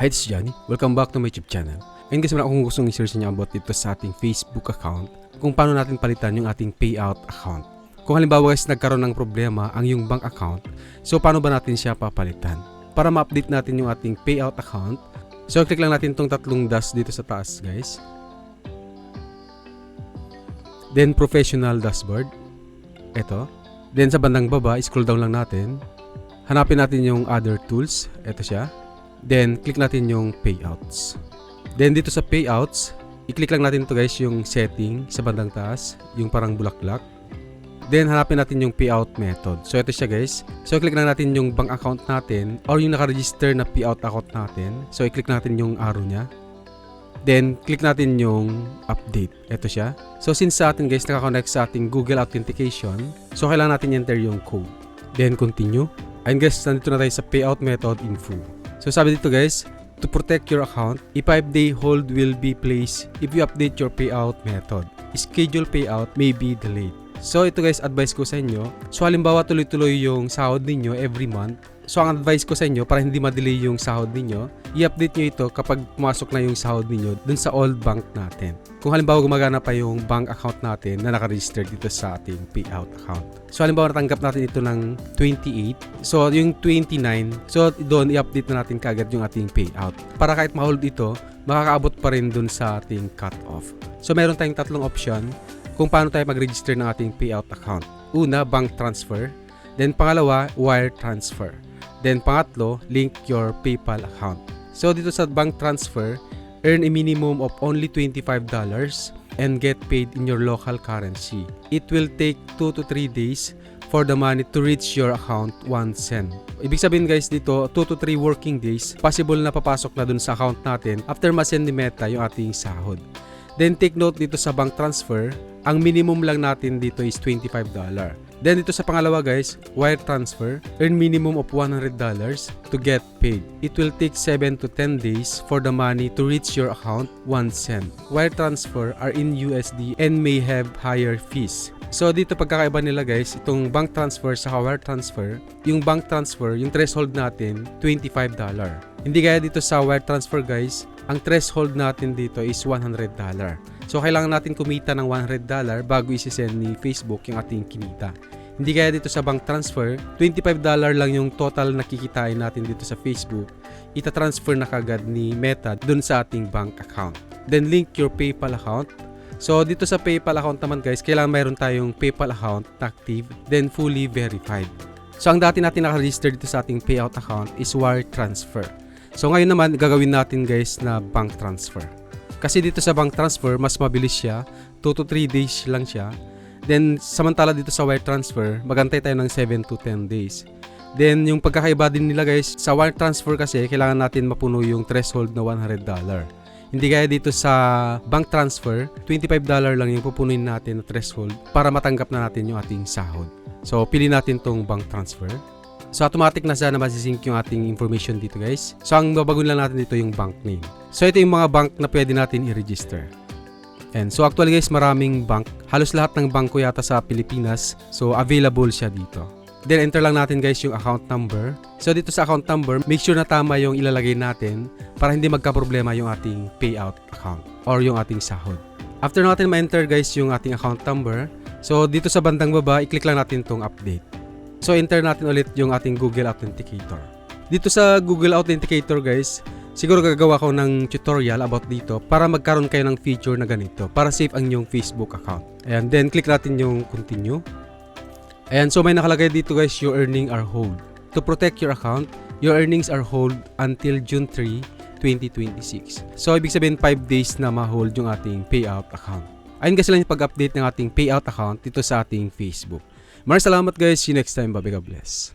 Hi, this is Johnny. Welcome back to my YouTube channel. Ngayon guys, meron akong gustong i-share sa inyo about dito sa ating Facebook account kung paano natin palitan yung ating payout account. Kung halimbawa guys, nagkaroon ng problema ang yung bank account, so paano ba natin siya papalitan? Para ma-update natin yung ating payout account, so click lang natin itong tatlong dash dito sa taas guys. Then professional dashboard. Ito. Then sa bandang baba, scroll down lang natin. Hanapin natin yung other tools. Ito siya. Then, click natin yung payouts. Then, dito sa payouts, i-click lang natin to guys yung setting sa bandang taas, yung parang bulaklak. Then, hanapin natin yung payout method. So, ito siya guys. So, click lang natin yung bank account natin or yung nakaregister na payout account natin. So, i-click natin yung arrow niya. Then, click natin yung update. Ito siya. So, since sa atin guys, nakakonect sa ating Google Authentication, so, kailangan natin enter yung code. Then, continue. Ayun guys, nandito na tayo sa payout method info. So sabi dito guys, to protect your account, a 5-day hold will be placed if you update your payout method. Schedule payout may be delayed. So ito guys, advice ko sa inyo. So halimbawa tuloy-tuloy yung sahod ninyo every month. So ang advice ko sa inyo para hindi ma-delay yung sahod ninyo, i-update nyo ito kapag pumasok na yung sahod ninyo dun sa old bank natin. Kung halimbawa gumagana pa yung bank account natin na nakaregister dito sa ating payout account. So halimbawa natanggap natin ito ng 28. So yung 29, so doon i-update na natin kaagad yung ating payout. Para kahit ma-hold ito, makakaabot pa rin dun sa ating cut-off. So meron tayong tatlong option kung paano tayo mag-register ng ating payout account. Una, bank transfer. Then pangalawa, wire transfer. Then pangatlo, link your PayPal account. So dito sa bank transfer, earn a minimum of only $25 and get paid in your local currency. It will take 2 to 3 days for the money to reach your account 1 cent. Ibig sabihin guys dito, 2 to 3 working days, possible na papasok na dun sa account natin after ma-send ni Meta yung ating sahod. Then take note dito sa bank transfer, ang minimum lang natin dito is $25. Then dito sa pangalawa guys, wire transfer, earn minimum of $100 to get paid. It will take 7 to 10 days for the money to reach your account 1 cent. Wire transfer are in USD and may have higher fees. So dito pagkakaiba nila guys, itong bank transfer sa wire transfer, yung bank transfer, yung threshold natin, $25. Hindi gaya dito sa wire transfer guys, ang threshold natin dito is $100. So kailangan natin kumita ng $100 bago isi-send ni Facebook yung ating kinita. Hindi kaya dito sa bank transfer, $25 lang yung total na kikitain natin dito sa Facebook. Ita-transfer na kagad ni Meta dun sa ating bank account. Then link your PayPal account. So dito sa PayPal account naman guys, kailangan mayroon tayong PayPal account active, then fully verified. So ang dati natin naka-register dito sa ating payout account is wire transfer. So ngayon naman gagawin natin guys na bank transfer. Kasi dito sa bank transfer, mas mabilis siya. 2 to 3 days lang siya. Then, samantala dito sa wire transfer, magantay tayo ng 7 to 10 days. Then, yung pagkakaiba din nila guys, sa wire transfer kasi, kailangan natin mapuno yung threshold na $100. Hindi kaya dito sa bank transfer, $25 lang yung pupunuin natin na threshold para matanggap na natin yung ating sahod. So, pili natin tong bank transfer. So automatic na sana masisync yung ating information dito guys. So ang babagun lang natin dito yung bank name. So ito yung mga bank na pwede natin i-register. And so actually guys, maraming bank. Halos lahat ng bangko yata sa Pilipinas. So available siya dito. Then enter lang natin guys yung account number. So dito sa account number, make sure na tama yung ilalagay natin para hindi magka-problema yung ating payout account or yung ating sahod. After natin ma-enter guys yung ating account number, so dito sa bandang baba, i-click lang natin tong update. So enter natin ulit yung ating Google Authenticator. Dito sa Google Authenticator guys, siguro gagawa ko ng tutorial about dito para magkaroon kayo ng feature na ganito para safe ang inyong Facebook account. Ayan, then click natin yung continue. Ayan, so may nakalagay dito guys, your earnings are hold. To protect your account, your earnings are hold until June 3, 2026. So ibig sabihin 5 days na ma-hold yung ating payout account. Ayun kasi lang yung pag-update ng ating payout account dito sa ating Facebook. Maraming salamat guys. See you next time. Bye-bye. God bless.